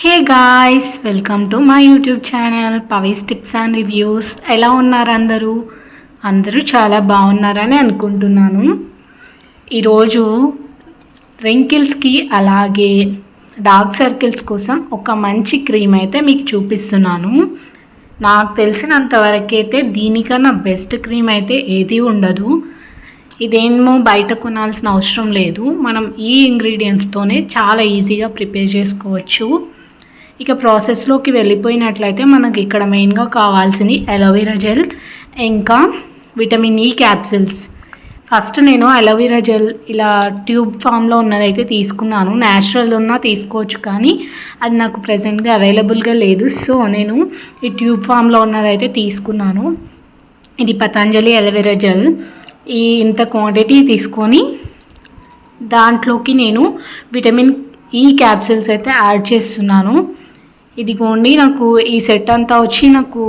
Hey guys, welcome to my YouTube channel Pavi's tips and reviews. ఎలా ఉన్నారు అందరూ చాలా బాగున్నారని అనుకుంటున్నాను. ఈరోజు రింకిల్స్కి అలాగే డార్క్ సర్కిల్స్ కోసం ఒక మంచి క్రీమ్ అయితే మీకు చూపిస్తున్నాను. నాకు తెలిసినంత వరకైతే దీనికన్నా బెస్ట్ క్రీమ్ అయితే ఏది ఉండదు. ఇదేమో బయట కొనాల్సిన అవసరం లేదు. మనం ఈ ఇంగ్రీడియంట్స్తోనే చాలా ఈజీగా ప్రిపేర్ చేసుకోవచ్చు. ఇక ప్రాసెస్లోకి వెళ్ళిపోయినట్లయితే మనకి ఇక్కడ మెయిన్గా కావాల్సింది అలోవెరా జెల్, ఇంకా విటమిన్ ఈ క్యాప్సిల్స్. ఫస్ట్ నేను అలోవెరా జెల్ ఇలా ట్యూబ్ ఫామ్లో ఉన్నదైతే తీసుకున్నాను. న్యాచురల్ ఉన్నా తీసుకోవచ్చు, కానీ అది నాకు ప్రజెంట్గా అవైలబుల్గా లేదు. సో నేను ఈ ట్యూబ్ ఫామ్లో ఉన్నదైతే తీసుకున్నాను. ఇది పతంజలి అలోవెరా జెల్. ఇంత క్వాంటిటీ తీసుకొని దాంట్లోకి నేను విటమిన్ ఈ క్యాప్సిల్స్ అయితే యాడ్ చేస్తున్నాను. ఇదిగోండి, నాకు ఈ సెట్ అంతా వచ్చి నాకు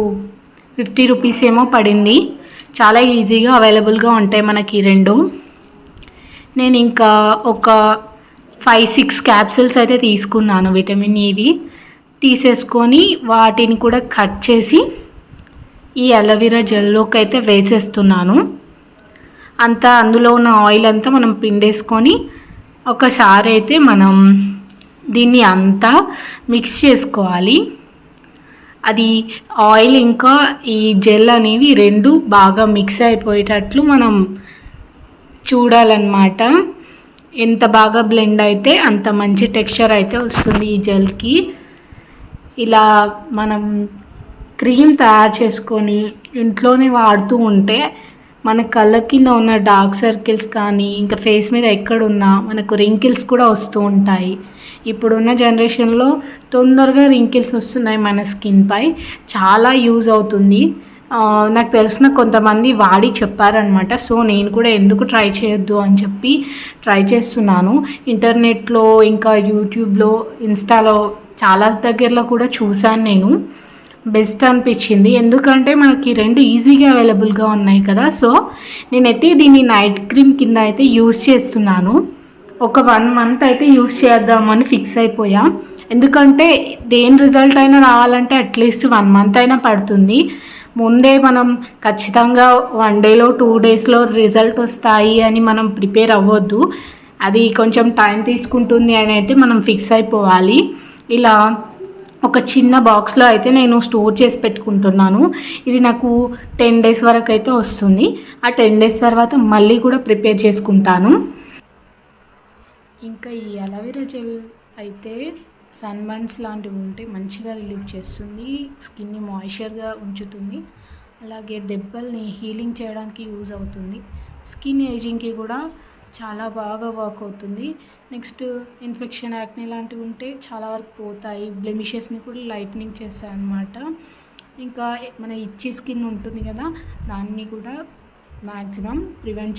50 రూపీస్ ఏమో పడింది. చాలా ఈజీగా అవైలబుల్గా ఉంటాయి మనకి రెండు. నేను ఇంకా ఒక 5-6 క్యాప్సిల్స్ అయితే తీసుకున్నాను విటమిన్ ఇవి. తీసేసుకొని వాటిని కూడా కట్ చేసి ఈ అలోవెరా జెల్లోకి అయితే వేసేస్తున్నాను. అందులో ఉన్న ఆయిల్ అంతా మనం పిండేసుకొని ఒకసారి అయితే మనం దీన్ని అంతా మిక్స్ చేసుకోవాలి. అది ఆయిల్ ఇంకా ఈ జెల్ అనేవి రెండు బాగా మిక్స్ అయిపోయేటట్లు మనం చూడాలన్నమాట. ఎంత బాగా బ్లెండ్ అయితే అంత మంచి టెక్స్చర్ అయితే వస్తుంది ఈ జెల్కి. ఇలా మనం క్రీమ్ తయారు చేసుకొని ఇంట్లోనే వాడుతూ ఉంటే మన కళ్ళ కింద ఉన్న డార్క్ సర్కిల్స్ కానీ ఇంకా ఫేస్ మీద ఎక్కడున్నా మనకు రింకిల్స్ కూడా వస్తూ ఉంటాయి. ఇప్పుడున్న జనరేషన్లో తొందరగా రింకిల్స్ వస్తున్నాయి మన స్కిన్పై. చాలా యూజ్ అవుతుంది. నాకు తెలిసిన కొంతమంది వాడి చెప్పారనమాట. సో నేను కూడా ఎందుకు ట్రై చేయొద్దు అని చెప్పి ట్రై చేస్తున్నాను. ఇంటర్నెట్లో ఇంకా యూట్యూబ్లో, ఇన్స్టాలో చాలా దగ్గరలో కూడా చూశాను నేను. బెస్ట్ అనిపించింది, ఎందుకంటే మనకి రెండు ఈజీగా అవైలబుల్గా ఉన్నాయి కదా. సో నేనైతే దీన్ని నైట్ క్రీమ్ కింద అయితే యూజ్ చేస్తున్నాను. ఒక 1 మంత్ అయితే యూజ్ చేద్దామని ఫిక్స్ అయిపోయా. ఎందుకంటే దేని రిజల్ట్ అయినా రావాలంటే అట్లీస్ట్ 1 మంత్ అయినా పడుతుంది. ముందే మనం ఖచ్చితంగా 1 డేలో 2 డేస్లో రిజల్ట్ వస్తాయి అని మనం ప్రిపేర్ అవ్వద్దు. అది కొంచెం టైం తీసుకుంటుంది అని అయితే మనం ఫిక్స్ అయిపోవాలి. ఇలా ఒక చిన్న బాక్స్లో అయితే నేను స్టోర్ చేసి పెట్టుకుంటున్నాను. ఇది నాకు 10 డేస్ వరకు అయితే వస్తుంది. ఆ 10 డేస్ తర్వాత మళ్ళీ కూడా ప్రిపేర్ చేసుకుంటాను. ఇంకా ఈ అలోవెరా జెల్ అయితే సన్ బర్న్స్ లాంటివి ఉంటే మంచిగా రిలీవ్ చేస్తుంది, స్కిన్ని మాయిశ్చర్గా ఉంచుతుంది. అలాగే దెబ్బల్ని హీలింగ్ చేయడానికి యూజ్ అవుతుంది. స్కిన్ ఏజింగ్కి కూడా చాలా బాగా వర్క్ అవుతుంది. నెక్స్ట్ ఇన్ఫెక్షన్, యాక్నే లాంటివి ఉంటే చాలా వరకు పోతాయి. బ్లెమిషెస్ని కూడా లైట్నింగ్ చేస్తాయి అన్నమాట. ఇంకా మన ఇచ్చి స్కిన్ ఉంటుంది కదా, దాన్ని కూడా మ్యాక్సిమం ప్రివెంట్